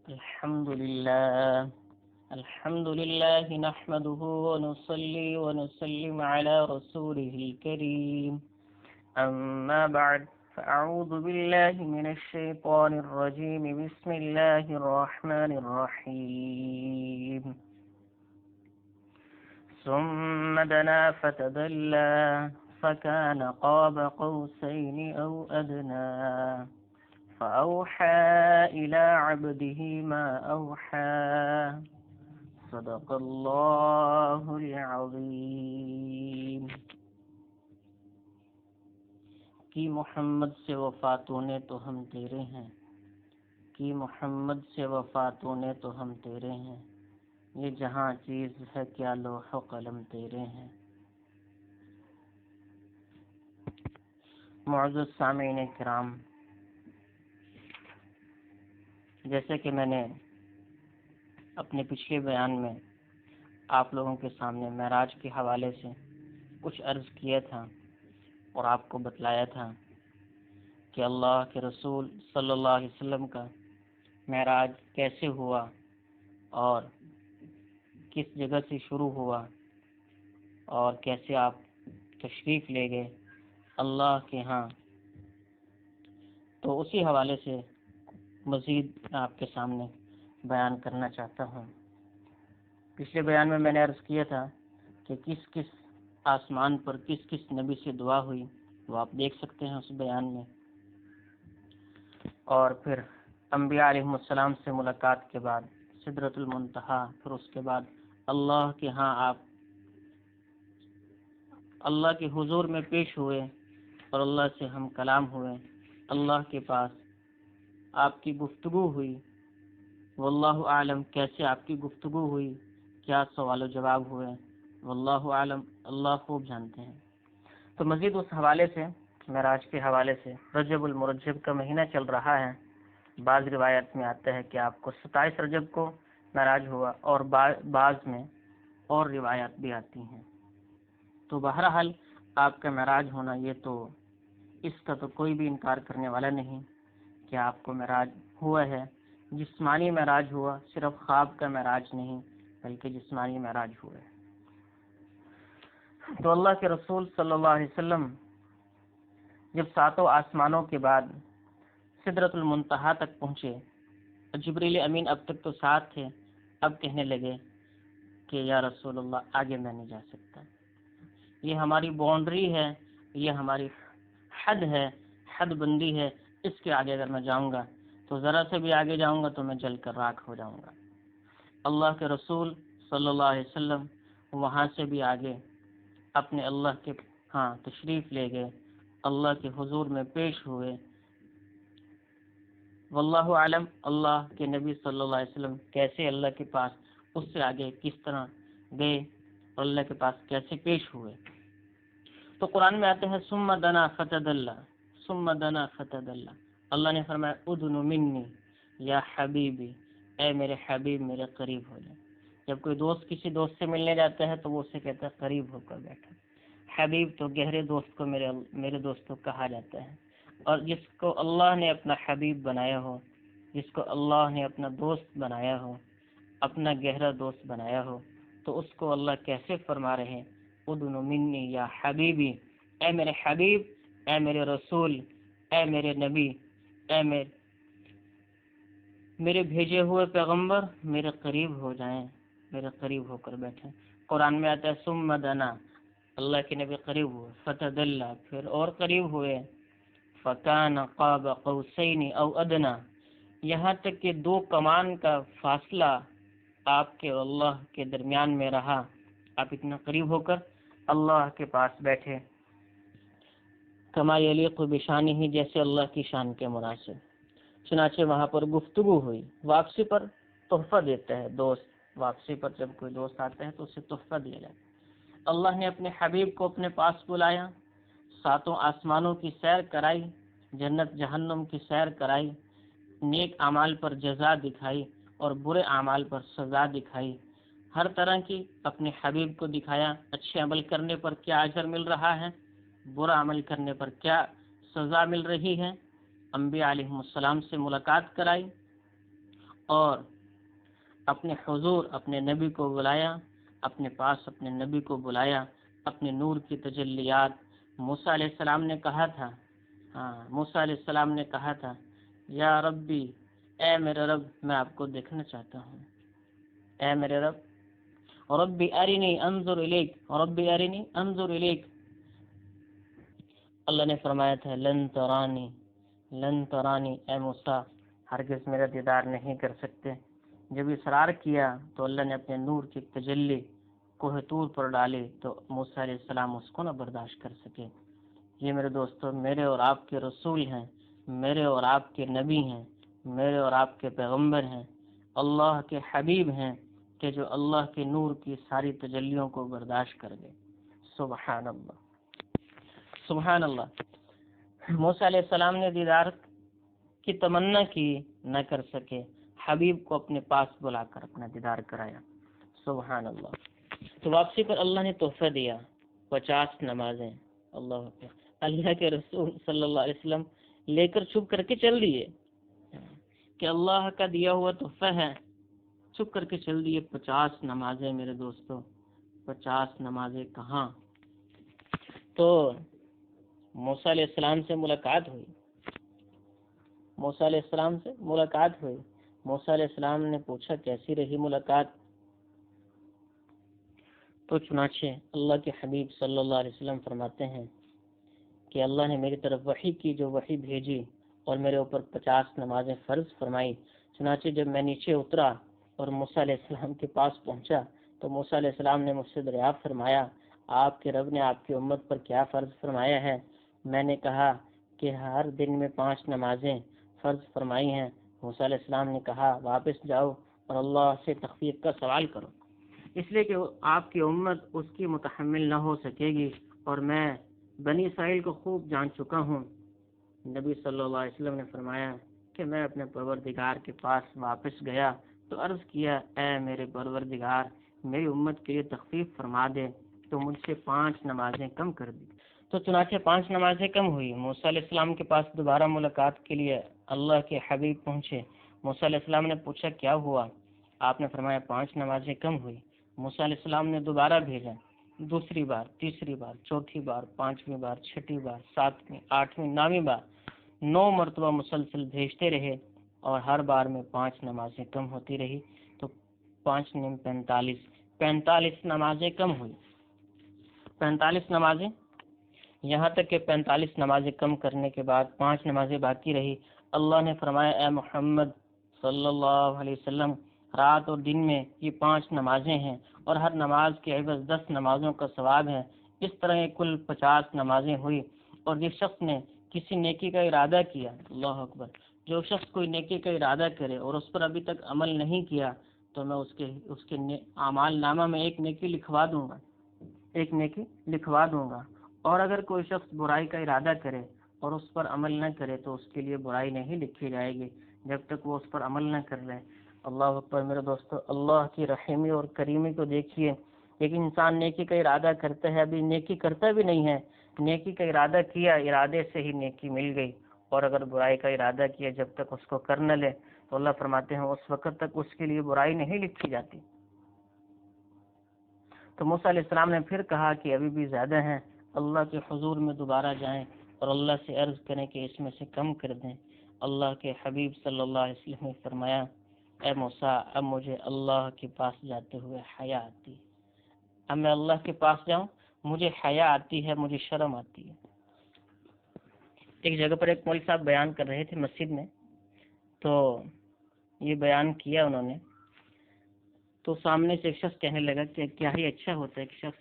الحمد لله نحمده ونصلي ونسلم على رسوله الكريم أما بعد فأعوذ بالله من الشيطان الرجيم بسم الله الرحمن الرحيم ثم دنا فتدلى فكان قاب قوسين أو أدنى فأوحى إلى عبده ما أوحى صدق الله العظيم کہ محمد سے وفاتوں نے تو ہم تیرے ہیں، کہ محمد سے وفاتوں نے تو ہم تیرے ہیں، یہ جہاں چیز ہے کیا لوح و قلم تیرے ہیں۔ معزز سامعین کرام، جیسے کہ میں نے اپنے پچھلے بیان میں آپ لوگوں کے سامنے معراج کے حوالے سے کچھ عرض کیا تھا اور آپ کو بتلایا تھا کہ اللہ کے رسول صلی اللہ علیہ وسلم کا معراج کیسے ہوا اور کس جگہ سے شروع ہوا اور کیسے آپ تشریف لے گئے اللہ کے ہاں۔ تو اسی حوالے سے مزید آپ کے سامنے بیان کرنا چاہتا ہوں۔ پچھلے بیان میں نے عرض کیا تھا کہ کس کس آسمان پر کس کس نبی سے دعا ہوئی، وہ آپ دیکھ سکتے ہیں اس بیان میں۔ اور پھر انبیاء علیہ السلام سے ملاقات کے بعد سدرۃ المنتہا، پھر اس کے بعد اللہ کے ہاں آپ اللہ کے حضور میں پیش ہوئے اور اللہ سے ہم کلام ہوئے، اللہ کے پاس آپ کی گفتگو ہوئی، واللہ عالم کیسے آپ کی گفتگو ہوئی، کیا سوال و جواب ہوئے، واللہ عالم اللہ خوب جانتے ہیں۔ تو مزید اس حوالے سے معراج کے حوالے سے رجب المرجب کا مہینہ چل رہا ہے، بعض روایت میں آتا ہے کہ آپ کو 27 رجب کو معراج ہوا اور بعض میں اور روایات بھی آتی ہیں۔ تو بہرحال آپ کا معراج ہونا یہ تو اس کا تو کوئی بھی انکار کرنے والا نہیں کہ آپ کو معراج ہوا ہے، جسمانی معراج ہوا، صرف خواب کا معراج نہیں بلکہ جسمانی معراج ہوا ہے۔ تو اللہ کے رسول صلی اللہ علیہ وسلم جب 7 آسمانوں کے بعد سدرۃ المنتہا تک پہنچے، جبریل امین اب تک تو ساتھ تھے، اب کہنے لگے کہ یا رسول اللہ آگے میں نہیں جا سکتا، یہ ہماری باؤنڈری ہے، یہ ہماری حد ہے، حد بندی ہے، اس کے آگے اگر میں جاؤں گا تو ذرا سے بھی آگے جاؤں گا تو میں جل کر راکھ ہو جاؤں گا۔ اللہ کے رسول صلی اللہ علیہ وسلم وہاں سے بھی آگے اپنے اللہ کے ہاں تشریف لے گئے، اللہ کے حضور میں پیش ہوئے۔ واللہ عالم اللہ کے نبی صلی اللہ علیہ وسلم کیسے اللہ کے پاس اس سے آگے کس طرح گئے اور اللہ کے پاس کیسے پیش ہوئے۔ تو قرآن میں آتے ہیں ثم دنا فتدلی، ثم دنا فتدلی، اللہ نے فرمایا ادن منی یا حبیبی، اے میرے حبیب میرے قریب ہو جائے۔ جب کوئی دوست کسی دوست سے ملنے جاتا ہے تو وہ اسے کہتا ہے قریب ہو کر بیٹھا۔ حبیب تو گہرے دوست کو میرے دوست کو کہا جاتا ہے، اور جس کو اللہ نے اپنا حبیب بنایا ہو، جس کو اللہ نے اپنا دوست بنایا ہو، اپنا گہرا دوست بنایا ہو، تو اس کو اللہ کیسے فرما رہے ہیں ادن منی یا حبیبی، اے میرے حبیب، اے میرے رسول، اے میرے نبی، اے میرے بھیجے ہوئے پیغمبر میرے قریب ہو جائیں، میرے قریب ہو کر بیٹھیں۔ قرآن میں آتا ہے ثم دنا، اللہ کے نبی قریب ہوئے، فتدلی پھر اور قریب ہوئے، فکان قاب قوسین او ادنا، یہاں تک کہ 2 کمان کا فاصلہ آپ کے اور اللہ کے درمیان میں رہا، آپ اتنا قریب ہو کر اللہ کے پاس بیٹھے، کما یلیق بشانہ، جیسے اللہ کی شان کے مناسب۔ چنانچہ وہاں پر گفتگو ہوئی، واپسی پر تحفہ دیتا ہے دوست، واپسی پر جب کوئی دوست آتا ہے تو اسے تحفہ دیا جاتا ہے۔ اللہ نے اپنے حبیب کو اپنے پاس بلایا، 7 آسمانوں کی سیر کرائی، جنت جہنم کی سیر کرائی، نیک اعمال پر جزا دکھائی اور برے اعمال پر سزا دکھائی، ہر طرح کی اپنے حبیب کو دکھایا، اچھے عمل کرنے پر کیا اجر مل رہا ہے، برا عمل کرنے پر کیا سزا مل رہی ہے، انبیاء علیہ السلام سے ملاقات کرائی اور اپنے حضور اپنے نبی کو بلایا، اپنے پاس اپنے نبی کو بلایا، اپنے نور کی تجلیات. موسیٰ علیہ السلام نے کہا تھا، موسیٰ علیہ السلام نے کہا تھا، یا ربی، اے میرے رب میں آپ کو دیکھنا چاہتا ہوں، اے میرے رب، ربی ارنی انظر الیک، ربی ارنی انظر الیک. اللہ نے فرمایا تھا لن ترانی، لن ترانی، اے موسیٰ ہرگز میرا دیدار نہیں کر سکتے. جب اصرار کیا تو اللہ نے اپنے نور کی تجلی کوہ طور پر ڈالی تو موسیٰ علیہ السلام اس کو نہ برداشت کر سکے. یہ میرے دوستو میرے اور آپ کے رسول ہیں، میرے اور آپ کے نبی ہیں، میرے اور آپ کے پیغمبر ہیں، اللہ کے حبیب ہیں کہ جو اللہ کے نور کی ساری تجلیوں کو برداشت کر گئے. سبحان اللہ، سبحان اللہ. موسیٰ علیہ السلام نے دیدار کی تمنا کی، نہ کر سکے، حبیب کو اپنے پاس بلا کر اپنا دیدار کرایا. سبحان اللہ. تو واپسی پر اللہ نے تحفہ دیا 50 نمازیں. اللہ اکبر. اللہ کے رسول صلی اللہ علیہ وسلم لے کر چھپ کر کے چل دیے کہ اللہ کا دیا ہوا تحفہ ہے، چھپ کر کے چل دیے. 50 نمازیں میرے دوستو، 50 نمازیں کہاں. تو موسیٰ علیہ السلام سے ملاقات ہوئی، موسیٰ علیہ السلام سے ملاقات ہوئی. موسیٰ علیہ السلام نے پوچھا کیسی رہی ملاقات. تو چنانچہ اللہ کے حبیب صلی اللہ علیہ وسلم فرماتے ہیں کہ اللہ نے میری طرف وحی کی، جو وحی بھیجی اور میرے اوپر 50 نمازیں فرض فرمائی. چنانچہ جب میں نیچے اترا اور موسیٰ علیہ السلام کے پاس پہنچا تو موسیٰ علیہ السلام نے مجھ سے دریافت فرمایا آپ کے رب نے آپ کی امت پر کیا فرض فرمایا ہے. میں نے کہا کہ ہر دن میں 5 نمازیں فرض فرمائی ہیں. موسیٰ علیہ السلام نے کہا واپس جاؤ اور اللہ سے تخفیف کا سوال کرو، اس لیے کہ آپ کی امت اس کی متحمل نہ ہو سکے گی، اور میں بنی اسرائیل کو خوب جان چکا ہوں. نبی صلی اللہ علیہ وسلم نے فرمایا کہ میں اپنے پروردگار کے پاس واپس گیا تو عرض کیا اے میرے پروردگار میری امت کے لیے تخفیف فرما دے. تو مجھ سے 5 نمازیں کم کر دی. تو چنانچہ 5 نمازیں کم ہوئی. موسیٰ علیہ السلام کے پاس دوبارہ ملاقات کے لیے اللہ کے حبیب پہنچے. موسیٰ علیہ السلام نے پوچھا کیا ہوا. آپ نے فرمایا 5 نمازیں کم ہوئی. موسیٰ علیہ السلام نے دوبارہ بھیجا، دوسری بار، تیسری بار، چوتھی بار، 5ویں بار، 6ٹھی بار، 7ویں، 8ویں، 9ویں بار، 9 مرتبہ مسلسل بھیجتے رہے اور ہر بار میں 5 نمازیں کم ہوتی رہی. تو 5 نیم 45 نمازیں کم ہوئی. 45 نمازیں، یہاں تک کہ 45 نمازیں کم کرنے کے بعد 5 نمازیں باقی رہی. اللہ نے فرمایا اے محمد صلی اللہ علیہ وسلم رات اور دن میں یہ 5 نمازیں ہیں اور ہر نماز کے عوض 10 نمازوں کا ثواب ہے. اس طرح یہ کل 50 نمازیں ہوئی. اور جس شخص نے کسی نیکی کا ارادہ کیا، اللہ اکبر، جو شخص کوئی نیکی کا ارادہ کرے اور اس پر ابھی تک عمل نہیں کیا تو میں اس کے اعمال نامہ میں ایک نیکی لکھوا دوں گا، ایک نیکی لکھوا دوں گا. اور اگر کوئی شخص برائی کا ارادہ کرے اور اس پر عمل نہ کرے تو اس کے لیے برائی نہیں لکھی جائے گی جب تک وہ اس پر عمل نہ کر لے. اللہ اکبر. میرے دوستو اللہ کی رحمی اور کریمی کو دیکھیے. ایک انسان نیکی کا ارادہ کرتا ہے، ابھی نیکی کرتا بھی نہیں ہے، نیکی کا ارادہ کیا، ارادے سے ہی نیکی مل گئی. اور اگر برائی کا ارادہ کیا جب تک اس کو کر نہ لے تو اللہ فرماتے ہیں اس وقت تک اس کے لیے برائی نہیں لکھی جاتی. تو موسیٰ علیہ السلام نے پھر کہا کہ ابھی بھی زیادہ ہیں، اللہ کے حضور میں دوبارہ جائیں اور اللہ سے عرض کریں کہ اس میں سے کم کر دیں. اللہ کے حبیب صلی اللہ علیہ وسلم نے فرمایا اے موسیٰ اب مجھے اللہ کے پاس جاتے ہوئے حیا آتی ہے. اب میں اللہ کے پاس جاؤں مجھے حیا آتی ہے، مجھے شرم آتی ہے. ایک جگہ پر ایک مولوی صاحب بیان کر رہے تھے مسجد میں، تو یہ بیان کیا انہوں نے، تو سامنے سے ایک شخص کہنے لگا کہ کیا ہی اچھا ہوتا ہے، ایک شخص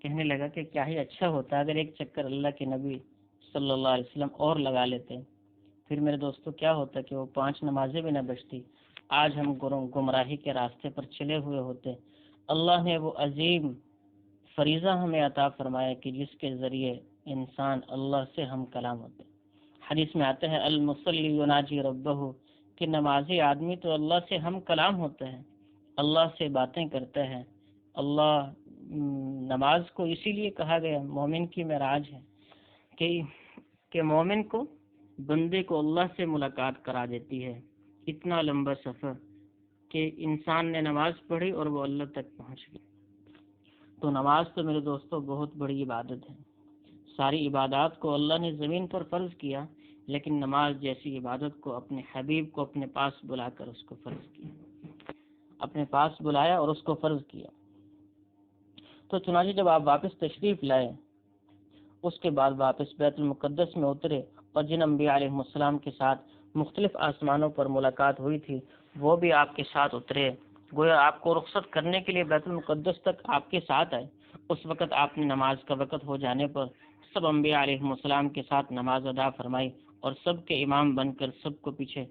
کہنے لگا کہ کیا ہی اچھا ہوتا اگر ایک چکر اللہ کے نبی صلی اللہ علیہ وسلم اور لگا لیتے. پھر میرے دوستو کیا ہوتا کہ وہ 5 نمازیں بھی نہ بچتی، آج ہم گمراہی کے راستے پر چلے ہوئے ہوتے. اللہ نے وہ عظیم فریضہ ہمیں عطا فرمایا کہ جس کے ذریعے انسان اللہ سے ہم کلام ہوتے. حدیث میں آتا ہے المصلی یناجی ربہ، کہ نمازی آدمی تو اللہ سے ہم کلام ہوتا ہے، اللہ سے باتیں کرتا ہے. اللہ نماز کو اسی لیے کہا گیا مومن کی معراج ہے کہ مومن کو، بندے کو اللہ سے ملاقات کرا دیتی ہے. اتنا لمبا سفر کہ انسان نے نماز پڑھی اور وہ اللہ تک پہنچ گیا۔ تو نماز تو میرے دوستوں بہت بڑی عبادت ہے۔ ساری عبادات کو اللہ نے زمین پر فرض کیا، لیکن نماز جیسی عبادت کو اپنے حبیب کو اپنے پاس بلا کر اس کو فرض کیا، اپنے پاس بلایا اور اس کو فرض کیا۔ تو چنانچہ جب آپ واپس تشریف لائے، اس کے بعد واپس بیت المقدس میں اترے، اور جن انبیاء علیہ السلام کے ساتھ مختلف آسمانوں پر ملاقات ہوئی تھی وہ بھی آپ کے ساتھ اترے، گویا آپ کو رخصت کرنے کے لیے بیت المقدس تک آپ کے ساتھ آئے۔ اس وقت آپ نے نماز کا وقت ہو جانے پر سب انبیاء علیہ السلام کے ساتھ نماز ادا فرمائی اور سب کے امام بن کر سب کو پیچھے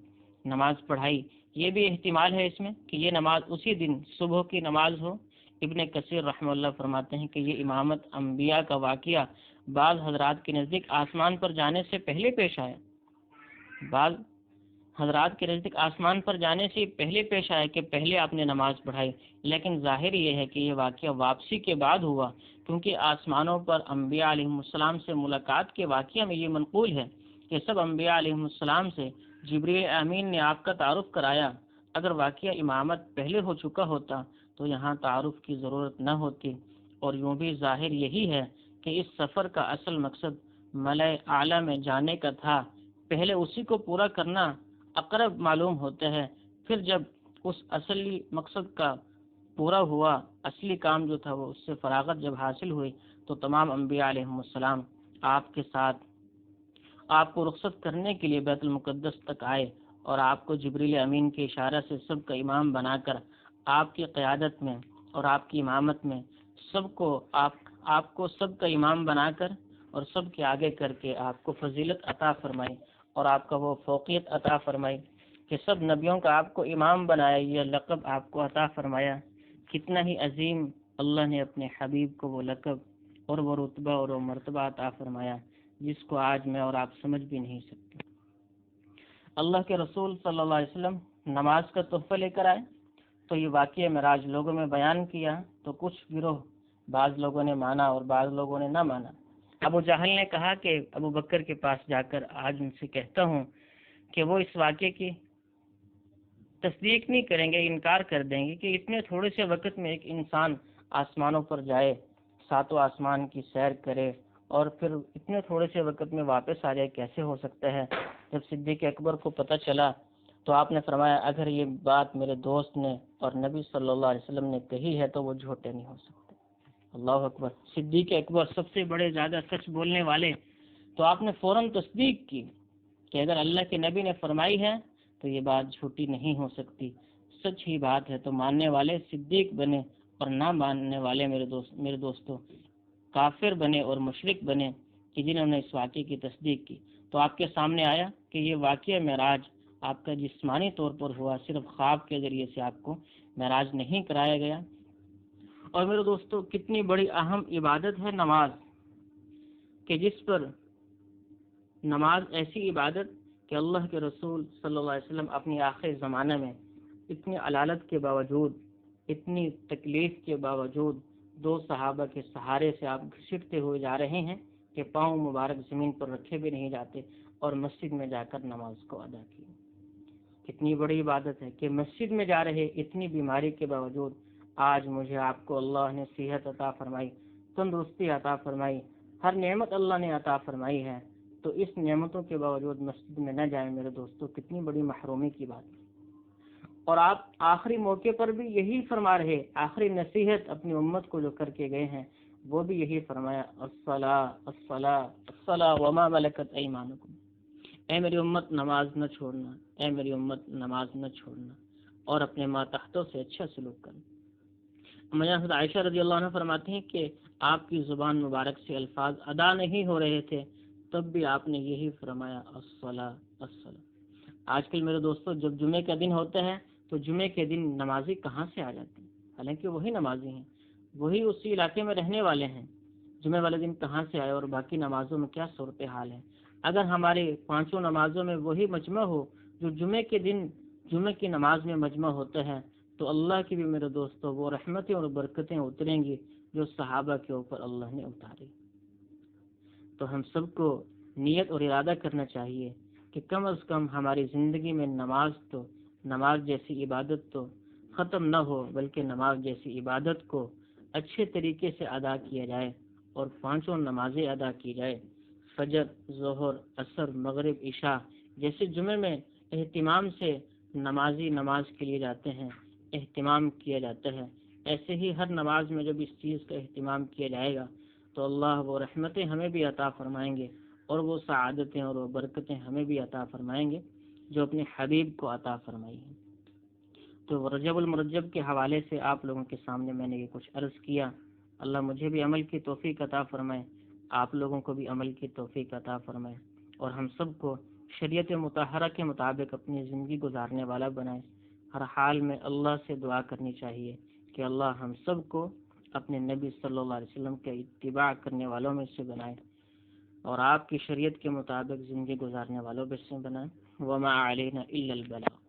نماز پڑھائی۔ یہ بھی احتمال ہے اس میں کہ یہ نماز اسی دن صبح کی نماز ہو۔ ابن کثیر رحمہ اللہ فرماتے ہیں کہ یہ امامت انبیاء کا واقعہ بعض حضرات کے نزدیک آسمان پر جانے سے پہلے پیش آیا، بعض حضرات کے نزدیک آسمان پر جانے سے پہلے پیش آیا کہ پہلے آپ نے نماز پڑھائی، لیکن ظاہر یہ ہے کہ یہ واقعہ واپسی کے بعد ہوا، کیونکہ آسمانوں پر انبیاء علیہ السلام سے ملاقات کے واقعہ میں یہ منقول ہے کہ سب انبیاء علیہ السلام سے جبریل امین نے آپ کا تعارف کرایا۔ اگر واقعہ امامت پہلے ہو چکا ہوتا تو یہاں تعارف کی ضرورت نہ ہوتی، اور یوں بھی ظاہر یہی ہے کہ اس سفر کا اصل مقصد ملأ اعلیٰ میں جانے کا تھا، پہلے اسی کو پورا کرنا اقرب معلوم ہوتا ہے، پھر جب اس اصلی مقصد کا پورا ہوا، اصلی کام جو تھا وہ اس سے فراغت جب حاصل ہوئی تو تمام انبیاء علیہ السلام آپ کے ساتھ آپ کو رخصت کرنے کے لیے بیت المقدس تک آئے، اور آپ کو جبریل امین کے اشارہ سے سب کا امام بنا کر آپ کی قیادت میں اور آپ کی امامت میں آپ کو سب کا امام بنا کر اور سب کے آگے کر کے آپ کو فضیلت عطا فرمائی، اور آپ کا وہ فوقیت عطا فرمائی کہ سب نبیوں کا آپ کو امام بنایا، یہ لقب آپ کو عطا فرمایا۔ کتنا ہی عظیم اللہ نے اپنے حبیب کو وہ لقب اور وہ رتبہ اور وہ مرتبہ عطا فرمایا جس کو آج میں اور آپ سمجھ بھی نہیں سکتے۔ اللہ کے رسول صلی اللہ علیہ وسلم نماز کا تحفہ لے کر آئے تو یہ واقعہ معراج لوگوں میں بیان کیا، تو کچھ گروہ بعض لوگوں نے مانا اور بعض لوگوں نے نہ مانا۔ ابو جہل نے کہا کہ ابو بکر کے پاس جا کر آج ان سے کہتا ہوں کہ وہ اس واقعے کی تصدیق نہیں کریں گے، انکار کر دیں گے کہ اتنے تھوڑے سے وقت میں ایک انسان آسمانوں پر جائے، ساتوں آسمان کی سیر کرے اور پھر اتنے تھوڑے سے وقت میں واپس آ جائے، کیسے ہو سکتا ہے؟ جب صدیق اکبر کو پتہ چلا تو آپ نے فرمایا اگر یہ بات میرے دوست نے اور نبی صلی اللہ علیہ وسلم نے کہی ہے تو وہ جھوٹے نہیں ہو سکتے۔ اللہ اکبر، صدیق اکبر سب سے بڑے زیادہ سچ بولنے والے، تو آپ نے فوراً تصدیق کی کہ اگر اللہ کے نبی نے فرمائی ہے تو یہ بات جھوٹی نہیں ہو سکتی، سچ ہی بات ہے۔ تو ماننے والے صدیق بنے اور نہ ماننے والے میرے دوستوں کافر بنے اور مشرک بنے کہ جنہوں نے اس واقعے کی تصدیق کی۔ تو آپ کے سامنے آیا کہ یہ واقعہ معراج آپ کا جسمانی طور پر ہوا، صرف خواب کے ذریعے سے آپ کو معراج نہیں کرایا گیا۔ اور میرے دوستوں کتنی بڑی اہم عبادت ہے نماز، کہ جس پر نماز ایسی عبادت کہ اللہ کے رسول صلی اللہ علیہ وسلم اپنی آخری زمانہ میں اتنی علالت کے باوجود، اتنی تکلیف کے باوجود دو صحابہ کے سہارے سے آپ گھسٹتے ہوئے جا رہے ہیں کہ پاؤں مبارک زمین پر رکھے بھی نہیں جاتے، اور مسجد میں جا کر نماز کو ادا کی۔ کتنی بڑی عبادت ہے کہ مسجد میں جا رہے اتنی بیماری کے باوجود آج مجھے آپ کو اللہ نے صحت عطا فرمائی، تندرستی عطا فرمائی، ہر نعمت اللہ نے عطا فرمائی ہے، تو اس نعمتوں کے باوجود مسجد میں نہ جائیں میرے دوستوں، کتنی بڑی محرومی کی بات ہے۔ اور آپ آخری موقع پر بھی یہی فرما رہے، آخری نصیحت اپنی امت کو جو کر کے گئے ہیں وہ بھی یہی فرمایا، الصلاۃ الصلاۃ الصلاۃ وما ملکت ایمانکم، اے میری امت نماز نہ چھوڑنا، اے میری امت نماز نہ چھوڑنا، اور اپنے ماتحتوں سے اچھا سلوک کرنا۔ حضرت عائشہ رضی اللہ عنہ فرماتی ہیں کہ آپ کی زبان مبارک سے الفاظ ادا نہیں ہو رہے تھے تب بھی آپ نے یہی فرمایا، الصلاۃ الصلاۃ۔ آج کل میرے دوستوں جب جمعے کا دن ہوتا ہے تو جمعے کے دن نمازی کہاں سے آ جاتے ہیں؟ حالانکہ وہی نمازی ہیں، وہی اسی علاقے میں رہنے والے ہیں، جمعے والے دن کہاں سے آئے؟ اور باقی نمازوں میں کیا صورتحال ہے؟ اگر ہمارے پانچوں نمازوں میں وہی مجمع ہو جو جمعے کے دن جمعے کی نماز میں مجمع ہوتا ہے، تو اللہ کی بھی میرے دوستوں وہ رحمتیں اور برکتیں اتریں گی جو صحابہ کے اوپر اللہ نے اتاری۔ تو ہم سب کو نیت اور ارادہ کرنا چاہیے کہ کم از کم ہماری زندگی میں نماز جیسی عبادت تو ختم نہ ہو، بلکہ نماز جیسی عبادت کو اچھے طریقے سے ادا کیا جائے اور 5 نمازیں ادا کی جائے، فجر، ظہر، عصر، مغرب، عشاء جیسے جمعے میں اہتمام سے نمازی نماز کے لیے جاتے ہیں، اہتمام کیا جاتا ہے، ایسے ہی ہر نماز میں جب اس چیز کا اہتمام کیا جائے گا تو اللہ وہ رحمتیں ہمیں بھی عطا فرمائیں گے اور وہ سعادتیں اور وہ برکتیں ہمیں بھی عطا فرمائیں گے جو اپنے حبیب کو عطا فرمائی ہیں۔ تو رجب المرجب کے حوالے سے آپ لوگوں کے سامنے میں نے یہ کچھ عرض کیا۔ اللہ مجھے بھی عمل کی توفیق عطا فرمائے، آپ لوگوں کو بھی عمل کی توفیق عطا فرمائے، اور ہم سب کو شریعت مطہرہ کے مطابق اپنی زندگی گزارنے والا بنائے۔ ہر حال میں اللہ سے دعا کرنی چاہیے کہ اللہ ہم سب کو اپنے نبی صلی اللہ علیہ وسلم کے اتباع کرنے والوں میں سے بنائے اور آپ کی شریعت کے مطابق زندگی گزارنے والوں میں سے بنائے۔ وما علینا الا البلاغ۔